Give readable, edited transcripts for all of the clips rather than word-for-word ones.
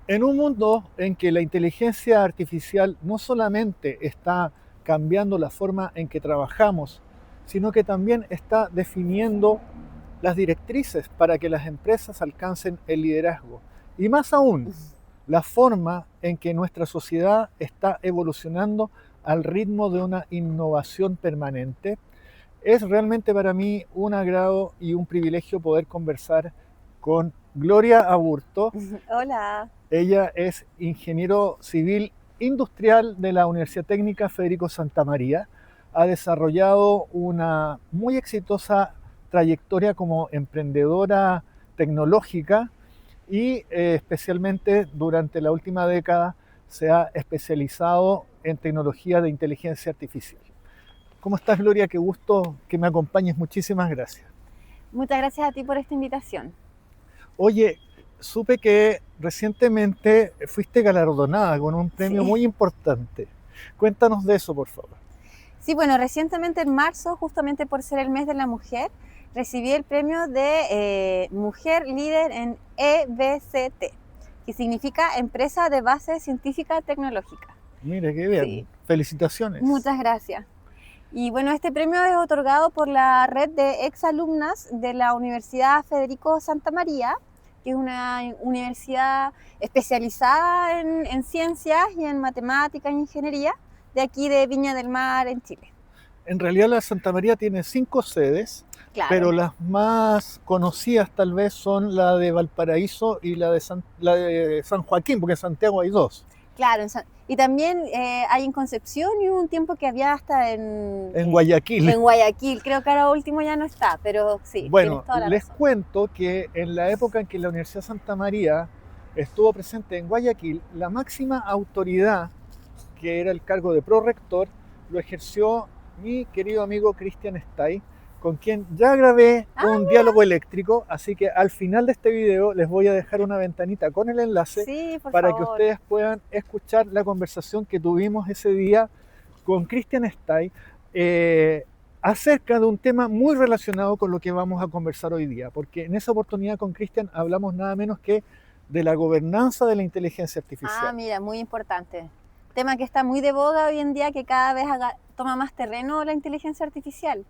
En un mundo en que la inteligencia artificial no solamente está cambiando la forma en que trabajamos, sino que también está definiendo las directrices para que las empresas alcancen el liderazgo. Y más aún, la forma en que nuestra sociedad está evolucionando al ritmo de una innovación permanente, es realmente para mí un agrado y un privilegio poder conversar con Gloria Aburto. Hola. Ella es ingeniero civil industrial de la Universidad Técnica Federico Santa María. Ha desarrollado una muy exitosa trayectoria como emprendedora tecnológica y especialmente durante la última década se ha especializado en tecnología de inteligencia artificial. ¿Cómo estás, Gloria? Qué gusto que me acompañes. Muchísimas gracias. Muchas gracias a ti por esta invitación. Oye, supe que recientemente fuiste galardonada con un premio Sí. muy importante. Cuéntanos de eso, por favor. Sí, bueno, recientemente en marzo, justamente por ser el mes de la mujer, recibí el premio de Mujer Líder en EBCT, que significa Empresa de Base Científica Tecnológica. Mire, qué bien. Sí, Felicitaciones. muchas gracias. Y bueno, este premio es otorgado por la red de exalumnas de la Universidad Federico Santa María, que es una universidad especializada en ciencias y en matemáticas e ingeniería, de aquí de Viña del Mar, en Chile. En realidad la Santa María tiene 5 sedes, pero Claro, las más conocidas tal vez son la de Valparaíso y la de San Joaquín, porque en Santiago hay 2. claro. Y también hay en Concepción y hubo un tiempo que había hasta En Guayaquil. en Guayaquil. Creo que ahora último ya no está, pero sí, tienes Bueno, toda la les razón. cuento que en la época en que la Universidad Santa María estuvo presente en Guayaquil, la máxima autoridad, que era el cargo de prorector, lo ejerció mi querido amigo Cristian Stay, con quien ya grabé Ah, un diálogo eléctrico, así que al final de este video les voy a dejar una ventanita con el enlace sí, por para que favor. ustedes puedan escuchar la conversación que tuvimos ese día con Cristian Stay acerca de un tema muy relacionado con lo que vamos a conversar hoy día, porque en esa oportunidad con Cristian hablamos nada menos que de la gobernanza de la inteligencia Ah, artificial. mira, muy importante. Tema que está muy de boga hoy en día, que cada vez toma más terreno la inteligencia artificial.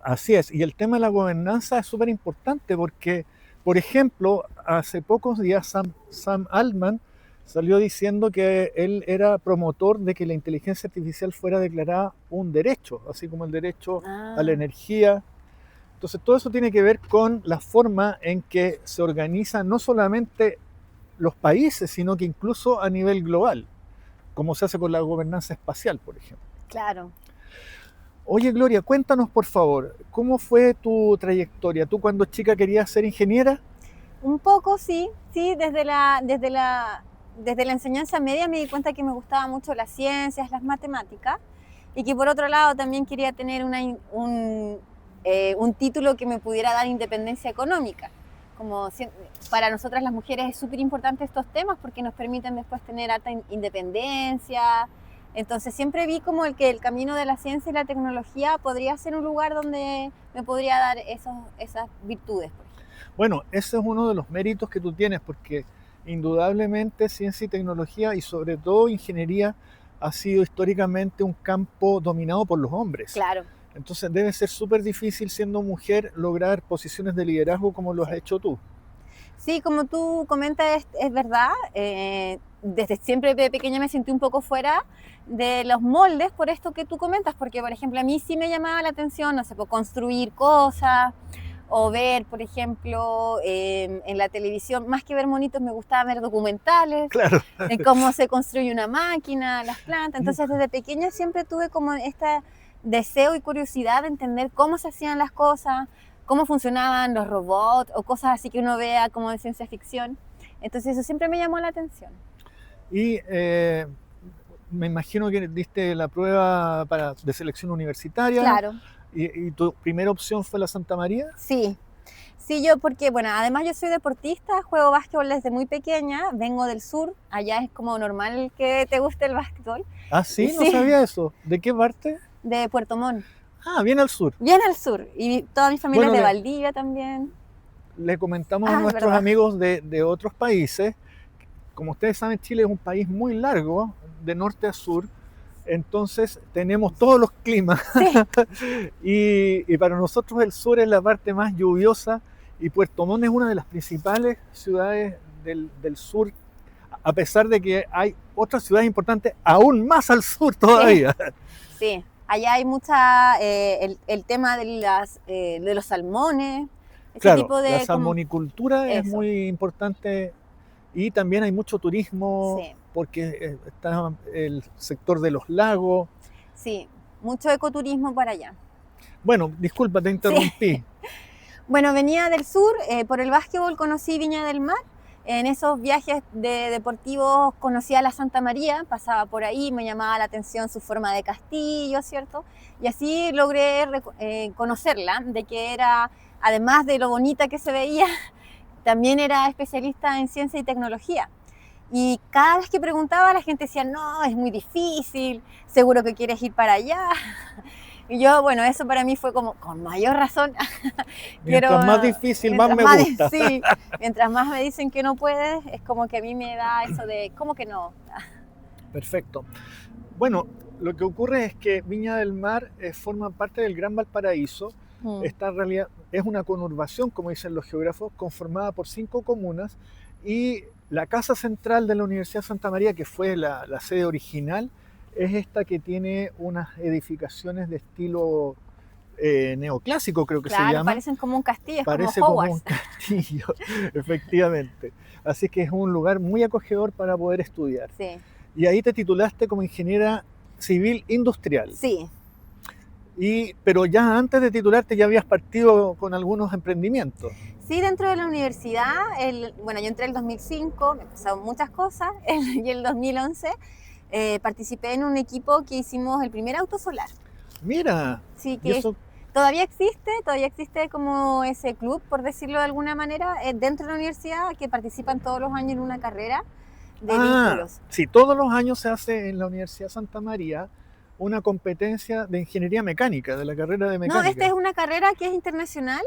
Así es, y el tema de la gobernanza es súper importante porque, por ejemplo, hace pocos días Sam Altman salió diciendo que él era promotor de que la inteligencia artificial fuera declarada un derecho, así como el derecho a la Ah, energía. Entonces, todo eso tiene que ver con la forma en que se organizan no solamente los países, sino que incluso a nivel global, como se hace con la gobernanza espacial, por ejemplo. claro. Oye, Gloria, cuéntanos por favor, ¿cómo fue tu trayectoria? ¿Tú cuando chica querías ser ingeniera? Un poco sí, sí, desde la enseñanza media me di cuenta que me gustaba mucho las ciencias, las matemáticas, y que por otro lado también quería tener un título que me pudiera dar independencia económica. Como para nosotras las mujeres es súper importante estos temas porque nos permiten después tener alta independencia. Entonces siempre vi como el camino de la ciencia y la tecnología podría ser un lugar donde me podría dar esas virtudes, por ejemplo. Bueno, ese es uno de los méritos que tú tienes, porque indudablemente ciencia y tecnología y sobre todo ingeniería ha sido históricamente un campo dominado por los hombres. Claro, Entonces debe ser súper difícil siendo mujer lograr posiciones de liderazgo como lo has sí. hecho tú. Sí, como tú comentas, es verdad. Desde siempre de pequeña me sentí un poco fuera de los moldes por esto que tú comentas, porque por ejemplo a mí sí me llamaba la atención, no sé, por construir cosas o ver, por ejemplo, en la televisión, más que ver monitos, me gustaba ver documentales Claro. de cómo se construye una máquina, las plantas. Entonces desde pequeña siempre tuve como este deseo y curiosidad de entender cómo se hacían las cosas, cómo funcionaban los robots o cosas así que uno vea como de ciencia ficción. Entonces eso siempre me llamó la atención. Y me imagino que diste la prueba de selección universitaria Claro, y tu primera opción fue la Santa María. sí. Sí, yo porque, bueno, además yo soy deportista, juego básquetbol desde muy pequeña, vengo del sur, allá es como normal que te guste el básquetbol. Ah, Y sí, no sí, sabía eso. ¿De qué parte? de Puerto Montt, Ah, bien al sur. bien al sur. Y toda mi familia es Bueno, de Valdivia también. le comentamos a Ah, es nuestros verdad. amigos de otros países como ustedes saben, Chile es un país muy largo, de norte a sur, entonces tenemos todos los climas. Sí. Y para nosotros el sur es la parte más lluviosa y Puerto Montt es una de las principales ciudades del sur, a pesar de que hay otras ciudades importantes aún más al sur todavía. Sí, allá hay mucha, el tema de los salmones, ese Claro, tipo la de... salmonicultura es Eso, muy importante y también hay mucho turismo sí, porque está el sector de los lagos. sí, mucho ecoturismo para allá. Bueno, disculpa, te Sí. interrumpí. Bueno, venía del sur, por el básquetbol conocí Viña del Mar. En esos viajes deportivos conocí a la Santa María, pasaba por ahí, me llamaba la atención su forma de castillo, ¿cierto? Y así logré conocerla, de que era, además de lo bonita que se veía, también era especialista en ciencia y tecnología. Y cada vez que preguntaba, la gente decía, no, es muy difícil, seguro que quieres ir para allá. Y yo, bueno, eso para mí fue como, con mayor razón, quiero, Mientras más difícil, más me más, gusta. sí, mientras más me dicen que no puedes, es como que a mí me da eso de, ¿cómo que no? Perfecto. Bueno, lo que ocurre es que Viña del Mar forma parte del Gran Valparaíso. Esta en realidad es una conurbación, como dicen los geógrafos, conformada por 5 comunas y la casa central de la Universidad de Santa María, que fue la sede original, es esta que tiene unas edificaciones de estilo neoclásico, creo que se Claro, llama. parecen como un castillo, es Parece como como un Hogwarts. castillo, efectivamente. Así que es un lugar muy acogedor para poder estudiar. Sí, Y ahí te titulaste como ingeniera civil industrial. sí, Pero ya antes de titularte ya habías partido con algunos emprendimientos. sí, dentro de la universidad, bueno, yo entré en el 2005, me pasaron muchas cosas, y el 2011 participé en un equipo que hicimos el primer auto solar. Mira, Sí, y que eso, todavía existe como ese club, por decirlo de alguna manera, dentro de la universidad, que participan todos los años en una carrera de vehículos. sí, todos los años se hace en la Universidad de Santa María una competencia de ingeniería mecánica, de la carrera de No, esta es mecánica. una carrera que es internacional,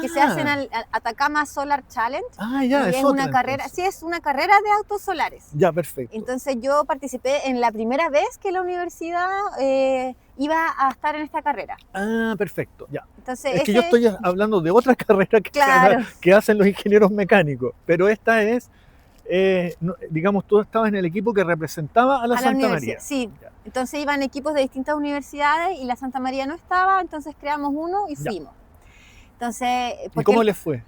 que se hace en Ah, el Atacama Solar Challenge, ya, y es es otra una carrera, entonces. sí, es una carrera de autos solares. Ya, perfecto. Entonces yo participé en la primera vez que la universidad iba a estar en esta carrera. Perfecto, ya. Entonces Es que yo ese, estoy hablando de otra carrera claro, que hacen los ingenieros mecánicos, pero esta es, digamos, tú estabas en el equipo que representaba a la a la Santa universidad, María. sí. Ya, Entonces iban equipos de distintas universidades y la Santa María no estaba, entonces creamos uno y ya. fuimos. Entonces, ¿Y cómo les fue?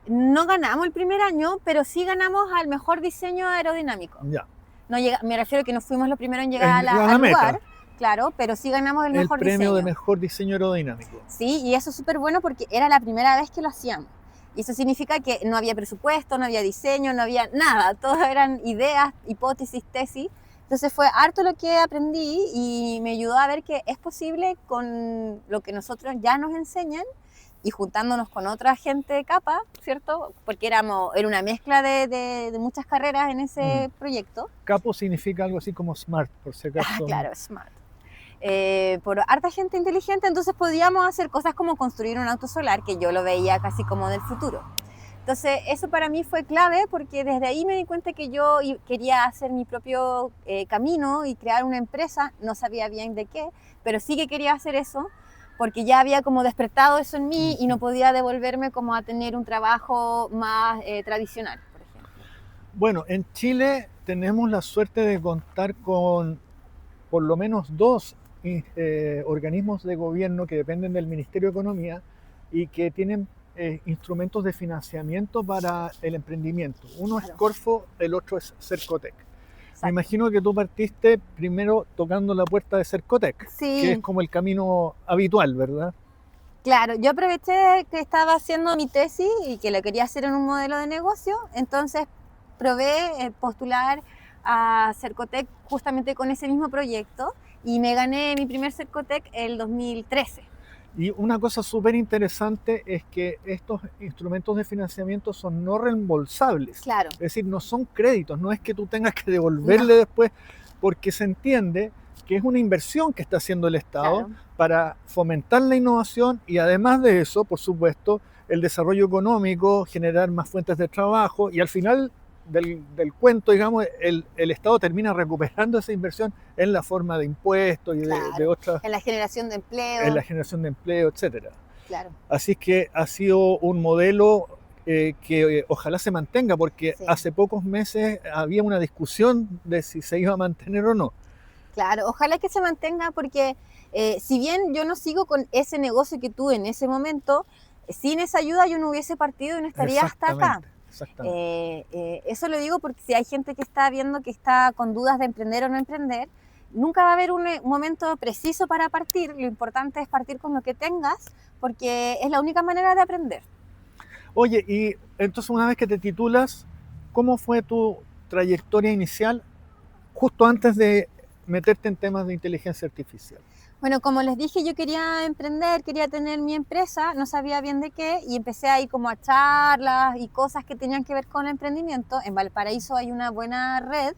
no ganamos el primer año, pero sí ganamos al mejor diseño aerodinámico. Ya. No me refiero que no fuimos los primeros en llegar A la al meta, lugar, claro, pero sí ganamos el el mejor premio de diseño. mejor diseño aerodinámico. Sí, y eso es súper bueno porque era la primera vez que lo hacíamos. Y eso significa que no había presupuesto, no había diseño, no había nada. Todo eran ideas, hipótesis, tesis. Entonces fue harto lo que aprendí y me ayudó a ver que es posible con lo que nosotros ya nos enseñan y juntándonos con otra gente de capa, ¿cierto? Porque era una mezcla de muchas carreras en ese proyecto. Capo significa algo así como smart, por si acaso. Claro, smart. Por harta gente inteligente, entonces podíamos hacer cosas como construir un auto solar, que yo lo veía casi como del futuro. Entonces eso para mí fue clave porque desde ahí me di cuenta que yo quería hacer mi propio camino y crear una empresa, no sabía bien de qué, pero sí que quería hacer eso porque ya había como despertado eso en mí y no podía devolverme como a tener un trabajo más tradicional, por ejemplo. Bueno, en Chile tenemos la suerte de contar con por lo menos 2 organismos de gobierno que dependen del Ministerio de Economía y que tienen instrumentos de financiamiento para el emprendimiento. Uno es Claro. Corfo, el otro es Cercotec. Exacto. Me imagino que tú partiste primero tocando la puerta de Cercotec, Sí. que es como el camino habitual, ¿verdad? Claro, yo aproveché que estaba haciendo mi tesis y que lo quería hacer en un modelo de negocio, entonces probé postular a Cercotec justamente con ese mismo proyecto y me gané mi primer Cercotec el 2013. Y una cosa súper interesante es que estos instrumentos de financiamiento son no reembolsables. Claro. Es decir, no son créditos, no es que tú tengas que devolverle después, porque se entiende que es una inversión que está haciendo el Estado para fomentar la innovación y además de eso, por supuesto, el desarrollo económico, generar más fuentes de trabajo y al final del cuento, digamos, el Estado termina recuperando esa inversión en la forma de impuestos y de otras, en la generación de empleo. en la generación de empleo, etcétera. Claro. Así que ha sido un modelo que ojalá se mantenga, porque hace pocos meses había una discusión de si se iba a mantener o no. Claro, ojalá que se mantenga porque si bien yo no sigo con ese negocio que tuve en ese momento, sin esa ayuda yo no hubiese partido y no estaría hasta acá. Eso lo digo porque si hay gente que está viendo que está con dudas de emprender o no emprender, nunca va a haber un momento preciso para partir. Lo importante es partir con lo que tengas porque es la única manera de aprender. Oye, y entonces una vez que te titulas, ¿cómo fue tu trayectoria inicial justo antes de meterte en temas de inteligencia artificial? Bueno, como les dije, yo quería emprender, quería tener mi empresa, no sabía bien de qué y empecé a ir como a charlas y cosas que tenían que ver con el emprendimiento. En Valparaíso hay una buena red,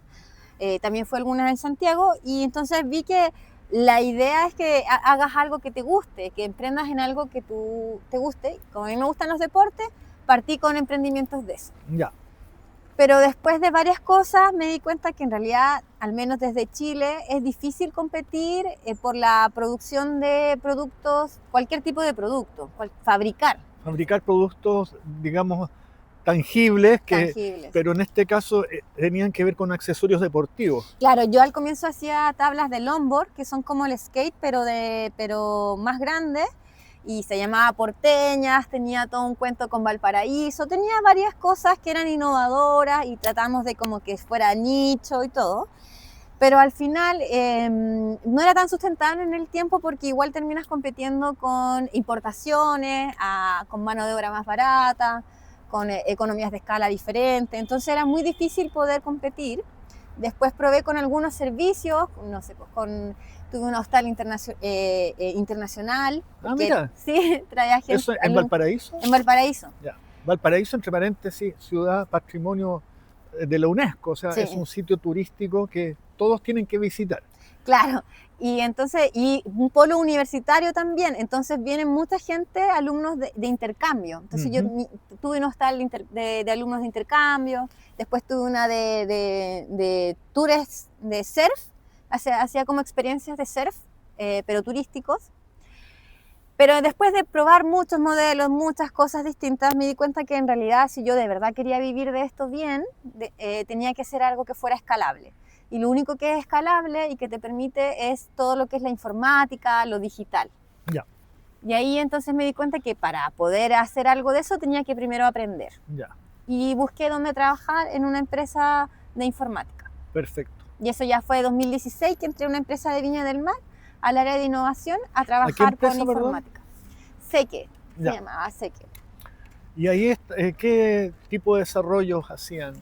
también fue alguna en Santiago y entonces vi que la idea es que hagas algo que te guste, que emprendas en algo que te guste. Como a mí me gustan los deportes, partí con emprendimientos de eso. Ya. Pero después de varias cosas me di cuenta que en realidad, al menos desde Chile, es difícil competir por la producción de productos, cualquier tipo de producto, fabricar. Fabricar productos, digamos, tangibles, pero en este caso tenían que ver con accesorios deportivos. Claro, yo al comienzo hacía tablas de longboard, que son como el skate, pero más grandes, y se llamaba Porteñas, tenía todo un cuento con Valparaíso, tenía varias cosas que eran innovadoras y tratamos de como que fuera nicho y todo, pero al final no era tan sustentable en el tiempo porque igual terminas compitiendo con importaciones, con mano de obra más barata, con economías de escala diferentes, entonces era muy difícil poder competir. Después probé con algunos servicios, no sé, tuve un hostal internacional. Mira. Sí, traía gente. ¿Eso en Valparaíso? En Valparaíso. Ya. Valparaíso, entre paréntesis, ciudad patrimonio de la UNESCO, o sea, es un sitio turístico que todos tienen que visitar. Claro, y entonces, y un polo universitario también, entonces viene mucha gente, alumnos de intercambio. Entonces yo tuve un hostal de alumnos de intercambio, después tuve una de tours de surf, hacía como experiencias de surf, pero turísticos. Pero después de probar muchos modelos, muchas cosas distintas, me di cuenta que en realidad si yo de verdad quería vivir de esto bien, tenía que ser algo que fuera escalable. Y lo único que es escalable y que te permite es todo lo que es la informática, lo digital. Ya. Y ahí entonces me di cuenta que para poder hacer algo de eso tenía que primero aprender. Ya. Y busqué dónde trabajar en una empresa de informática. Perfecto. Y eso ya fue 2016 que entré a una empresa de Viña del Mar, al área de innovación, a trabajar con informática. Seque, se llamaba Seque. ¿Y ahí qué tipo de desarrollos hacían?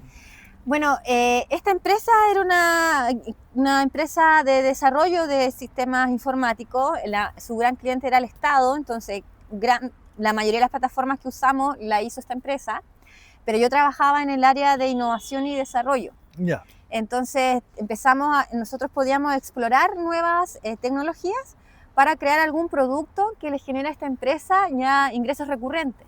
Bueno, esta empresa era una empresa de desarrollo de sistemas informáticos. Su gran cliente era el Estado, entonces la mayoría de las plataformas que usamos la hizo esta empresa, pero yo trabajaba en el área de innovación y desarrollo. Ya. Entonces nosotros podíamos explorar nuevas tecnologías para crear algún producto que le genera a esta empresa ya ingresos recurrentes.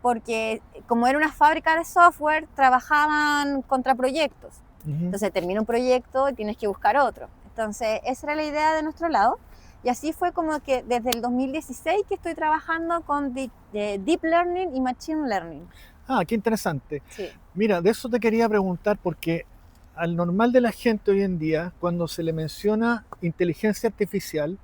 Porque como era una fábrica de software, trabajaban contra proyectos. Entonces termina un proyecto y tienes que buscar otro. Entonces esa era la idea de nuestro lado. Y así fue como que desde el 2016 que estoy trabajando con Deep Learning y Machine Learning. Qué interesante. Sí. Mira, de eso te quería preguntar porque al normal de la gente hoy en día, cuando se le menciona inteligencia artificial,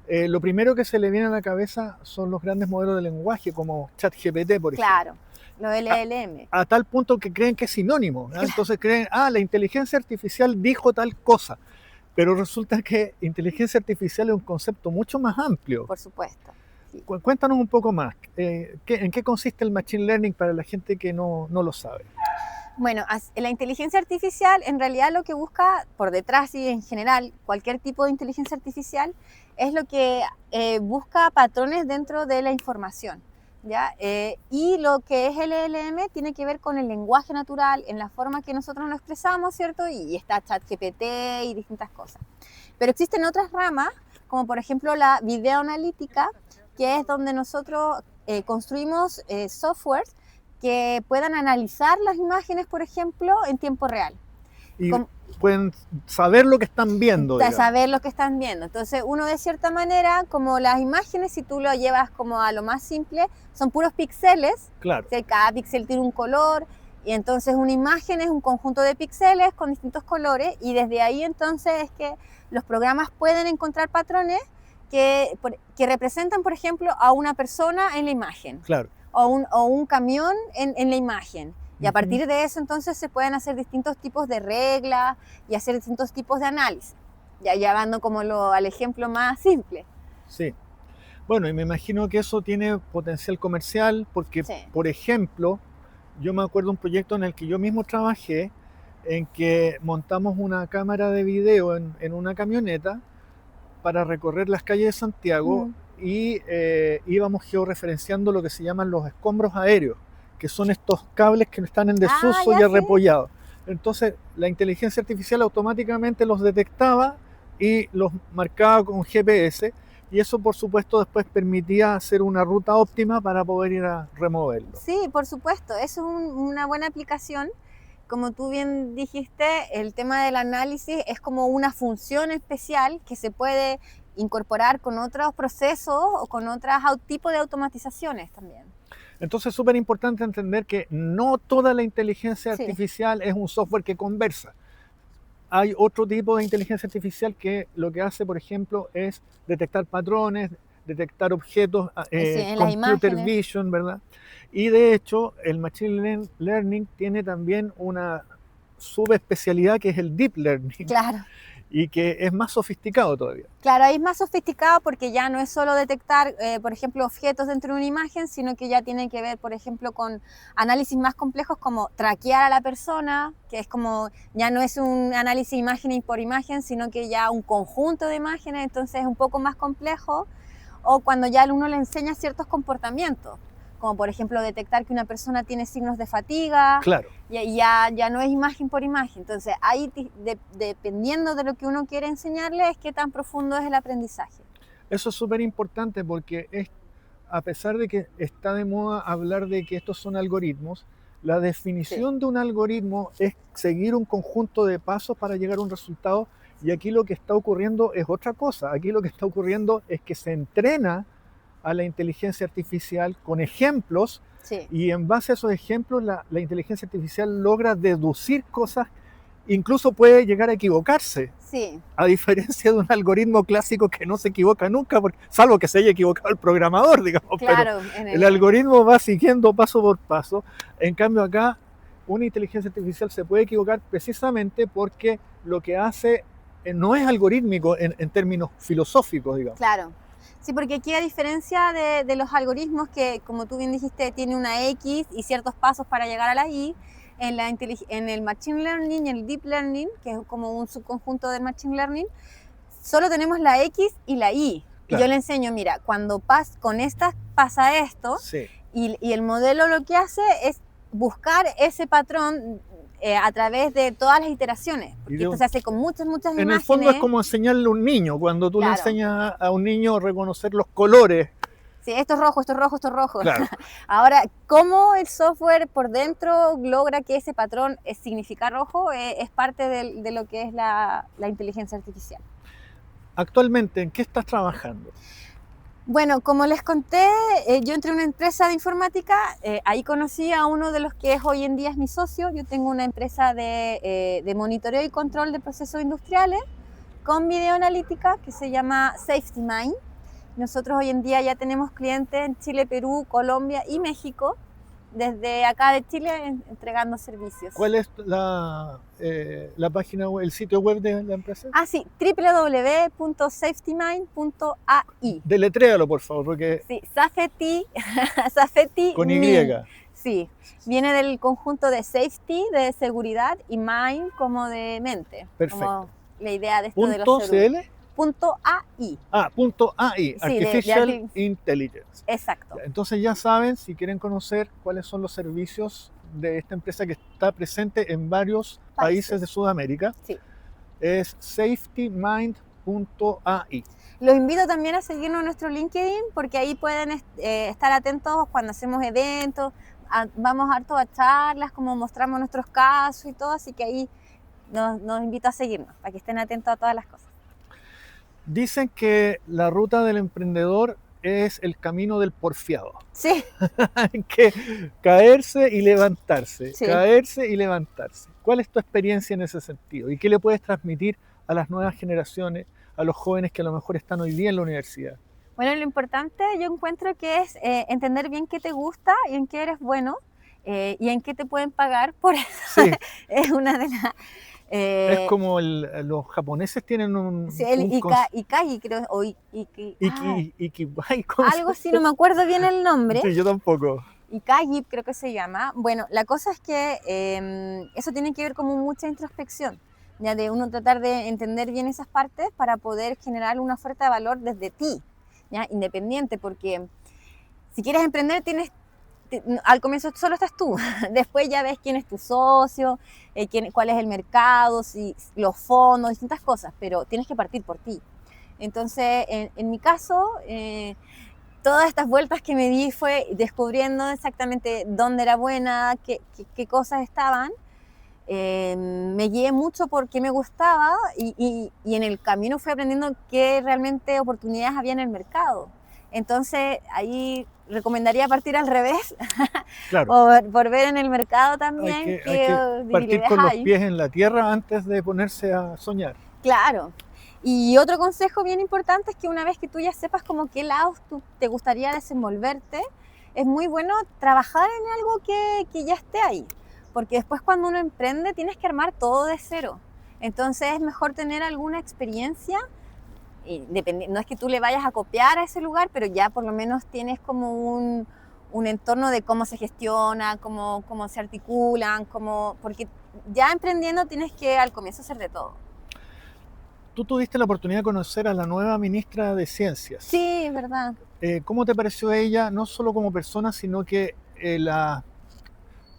lo primero que se le viene a la cabeza son los grandes modelos de lenguaje como ChatGPT, por ejemplo. Claro, los LLM. A tal punto que creen que es sinónimo. Claro. Entonces creen, la inteligencia artificial dijo tal cosa. Pero resulta que inteligencia artificial es un concepto mucho más amplio. Por supuesto. Sí. Cuéntanos un poco más. ¿En qué consiste el Machine Learning para la gente que no lo sabe? Bueno, la inteligencia artificial en realidad lo que busca por detrás y en general cualquier tipo de inteligencia artificial es lo que busca patrones dentro de la información, ¿ya? Y lo que es el LLM tiene que ver con el lenguaje natural, en la forma que nosotros nos expresamos, ¿cierto? Y está ChatGPT y distintas cosas. Pero existen otras ramas, como por ejemplo la videoanalítica, que es donde nosotros construimos softwares que puedan analizar las imágenes, por ejemplo, en tiempo real. Y pueden saber lo que están viendo. Saber lo que están viendo. Entonces, uno de cierta manera, como las imágenes, si tú lo llevas como a lo más simple, son puros píxeles. Claro. Cada píxel tiene un color, y entonces una imagen es un conjunto de píxeles con distintos colores, y desde ahí entonces es que los programas pueden encontrar patrones que representan, por ejemplo, a una persona en la imagen. Claro. O un camión en la imagen. Y a partir de eso entonces se pueden hacer distintos tipos de reglas y hacer distintos tipos de análisis. Ya llevando como al ejemplo más simple. Sí. Bueno, y me imagino que eso tiene potencial comercial porque, Sí. Por ejemplo, yo me acuerdo de un proyecto en el que yo mismo trabajé, en que montamos una cámara de video en una camioneta para recorrer las calles de Santiago y íbamos georreferenciando lo que se llaman los escombros aéreos, que son estos cables que están en desuso y arrepollados. Entonces la inteligencia artificial automáticamente los detectaba y los marcaba con GPS, y eso por supuesto después permitía hacer una ruta óptima para poder ir a removerlo. Sí, por supuesto, eso es una buena aplicación. Como tú bien dijiste, el tema del análisis es como una función especial que se puede incorporar con otros procesos o con otros tipos de automatizaciones también. Entonces es súper importante entender que no toda la inteligencia artificial es un software que conversa. Hay otro tipo de inteligencia artificial que lo que hace, por ejemplo, es detectar patrones, detectar objetos, computer vision, ¿verdad? Y de hecho, el Machine Learning tiene también una subespecialidad que es el Deep Learning. Claro. Y que es más sofisticado todavía. Claro, ahí es más sofisticado porque ya no es solo detectar, por ejemplo, objetos dentro de una imagen, sino que ya tiene que ver, por ejemplo, con análisis más complejos como traquear a la persona, que es como, ya no es un análisis imagen por imagen, sino que ya un conjunto de imágenes, entonces es un poco más complejo. O cuando ya uno le enseña ciertos comportamientos, como por ejemplo detectar que una persona tiene signos de fatiga. Claro. Y ya no es imagen por imagen. Entonces ahí dependiendo de lo que uno quiere enseñarle es qué tan profundo es el aprendizaje. Eso es súper importante porque a pesar de que está de moda hablar de que estos son algoritmos, la definición de un algoritmo es seguir un conjunto de pasos para llegar a un resultado, y aquí lo que está ocurriendo es otra cosa. Aquí lo que está ocurriendo es que se entrena a la inteligencia artificial con ejemplos, y en base a esos ejemplos la inteligencia artificial logra deducir cosas, incluso puede llegar a equivocarse. Sí. A diferencia de un algoritmo clásico que no se equivoca nunca, salvo que se haya equivocado el programador, digamos. Claro, pero el algoritmo va siguiendo paso por paso. En cambio acá, una inteligencia artificial se puede equivocar precisamente porque lo que hace no es algorítmico en términos filosóficos, digamos. Claro. Sí, porque aquí a diferencia de los algoritmos que, como tú bien dijiste, tiene una X y ciertos pasos para llegar a la Y, en el Machine Learning y el Deep Learning, que es como un subconjunto del Machine Learning, solo tenemos la X y la Y. Claro. Y yo le enseño, mira, cuando con estas pasa esto, y el modelo lo que hace es buscar ese patrón a través de todas las iteraciones, porque esto se hace con muchas imágenes. En el fondo es como enseñarle a un niño, cuando tú le enseñas a un niño a reconocer los colores. Sí, esto es rojo, esto es rojo, esto es rojo. Claro. Ahora, ¿cómo el software por dentro logra que ese patrón significa rojo? Es parte de lo que es la inteligencia artificial. Actualmente, ¿en qué estás trabajando? Bueno, como les conté, yo entré en una empresa de informática, ahí conocí a uno de los que hoy en día es mi socio. Yo tengo una empresa de monitoreo y control de procesos industriales con videoanalítica que se llama Safety Mind. Nosotros hoy en día ya tenemos clientes en Chile, Perú, Colombia y México, desde acá de Chile entregando servicios. ¿Cuál es la página web, el sitio web de la empresa? Sí, www.safetymind.ai. Deletréalo, por favor, porque... Sí, Safety con Y. Sí, viene del conjunto de safety, de seguridad, y mind como de mente. Perfecto. Como la idea de esto de los .cl. .ai. .ai, Sí, Artificial Intelligence. Exacto. Entonces ya saben, si quieren conocer cuáles son los servicios de esta empresa que está presente en varios países de Sudamérica, es safetymind.ai. Los invito también a seguirnos en nuestro LinkedIn, porque ahí pueden estar atentos cuando hacemos eventos, vamos harto a charlas, como mostramos nuestros casos y todo, así que ahí nos invito a seguirnos, para que estén atentos a todas las cosas. Dicen que la ruta del emprendedor es el camino del porfiado. Sí. Hay que caerse y levantarse, Sí. caerse y levantarse. ¿Cuál es tu experiencia en ese sentido? ¿Y qué le puedes transmitir a las nuevas generaciones, a los jóvenes que a lo mejor están hoy día en la universidad? Bueno, lo importante yo encuentro que es entender bien qué te gusta y en qué eres bueno y en qué te pueden pagar por eso. Sí. Es una de las... Es como los japoneses tienen un... Sí, el Ikigai, creo, o Ikigai, algo así, no me acuerdo bien el nombre. Sí, yo tampoco. Ikigai creo que se llama. Bueno, la cosa es que eso tiene que ver con mucha introspección, ya de uno tratar de entender bien esas partes para poder generar una oferta de valor desde ti, ya independiente, porque si quieres emprender al comienzo solo estás tú, después ya ves quién es tu socio, cuál es el mercado, los fondos, distintas cosas, pero tienes que partir por ti. Entonces, en mi caso, todas estas vueltas que me di fue descubriendo exactamente dónde era buena, qué cosas estaban. Me guié mucho por qué me gustaba y en el camino fui aprendiendo qué realmente oportunidades había en el mercado. Entonces, ahí recomendaría partir al revés, claro. por ver en el mercado también hay que partir con los pies en la tierra antes de ponerse a soñar. Claro. Y otro consejo bien importante es que una vez que tú ya sepas como qué lados te gustaría desenvolverte, es muy bueno trabajar en algo que ya esté ahí, porque después cuando uno emprende tienes que armar todo de cero. Entonces es mejor tener alguna experiencia. No es que tú le vayas a copiar a ese lugar, pero ya por lo menos tienes como un entorno de cómo se gestiona, cómo se articulan, porque ya emprendiendo tienes que al comienzo hacer de todo. Tú tuviste la oportunidad de conocer a la nueva ministra de Ciencias. Sí, verdad. ¿Cómo te pareció ella, no solo como persona, sino que la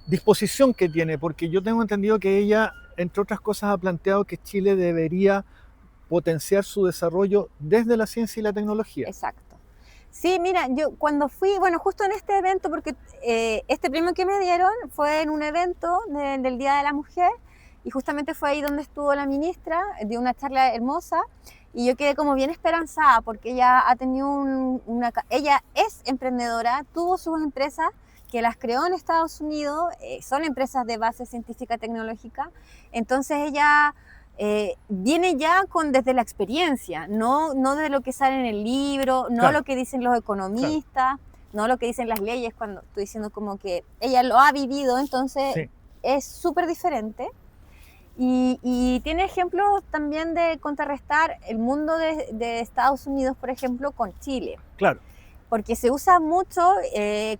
disposición que tiene? Porque yo tengo entendido que ella, entre otras cosas, ha planteado que Chile debería potenciar su desarrollo desde la ciencia y la tecnología. Exacto. Sí, mira, yo cuando fui, bueno, justo en este evento, porque este premio que me dieron fue en un evento del Día de la Mujer, y justamente fue ahí donde estuvo la ministra, dio una charla hermosa, y yo quedé como bien esperanzada, porque ella ha tenido ella es emprendedora, tuvo sus empresas, que las creó en Estados Unidos, son empresas de base científica tecnológica, entonces ella... viene ya desde la experiencia, no de lo que sale en el libro, no lo que dicen los economistas, no lo que dicen las leyes, cuando estoy diciendo como que ella lo ha vivido, entonces es súper diferente. Y tiene ejemplos también de contrarrestar el mundo de Estados Unidos, por ejemplo, con Chile. Claro. Porque se usa mucho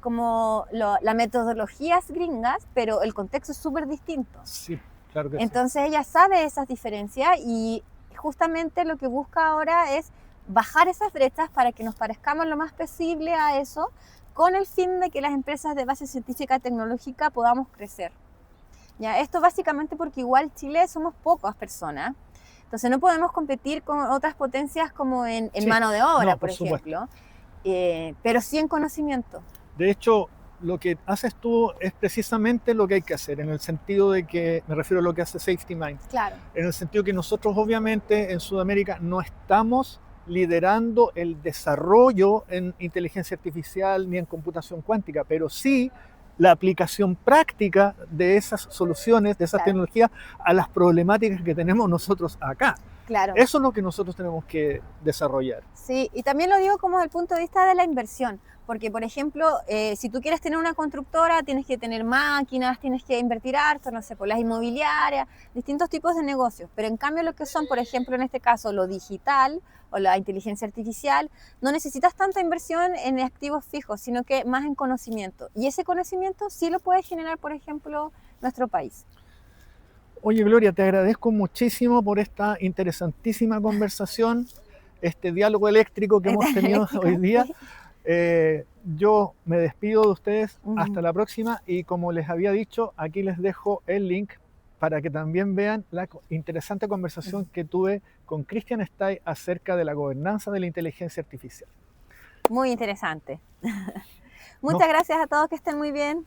como las metodologías gringas, pero el contexto es súper distinto. Sí. Claro que entonces ella sabe esas diferencias y justamente lo que busca ahora es bajar esas brechas para que nos parezcamos lo más posible a eso, con el fin de que las empresas de base científica y tecnológica podamos crecer. ¿Ya? Esto básicamente porque igual Chile somos pocas personas, entonces no podemos competir con otras potencias como en mano de obra, por ejemplo, pero sí en conocimiento. De hecho, lo que haces tú es precisamente lo que hay que hacer, en el sentido de que, me refiero a lo que hace Safety Mind, claro. En el sentido que nosotros obviamente en Sudamérica no estamos liderando el desarrollo en inteligencia artificial ni en computación cuántica, pero sí la aplicación práctica de esas soluciones, de esas tecnologías a las problemáticas que tenemos nosotros acá. Claro. Eso es lo que nosotros tenemos que desarrollar. Sí, y también lo digo como desde el punto de vista de la inversión, porque por ejemplo, si tú quieres tener una constructora, tienes que tener máquinas, tienes que invertir harto, no sé, por las inmobiliarias, distintos tipos de negocios, pero en cambio lo que son, por ejemplo, en este caso, lo digital o la inteligencia artificial, no necesitas tanta inversión en activos fijos, sino que más en conocimiento, y ese conocimiento sí lo puede generar, por ejemplo, nuestro país. Oye, Gloria, te agradezco muchísimo por esta interesantísima conversación, este diálogo eléctrico que hemos tenido hoy día. Yo me despido de ustedes hasta la próxima, y como les había dicho, aquí les dejo el link para que también vean la interesante conversación que tuve con Christian Stay acerca de la gobernanza de la inteligencia artificial. Muy interesante. Muchas gracias a todos, que estén muy bien.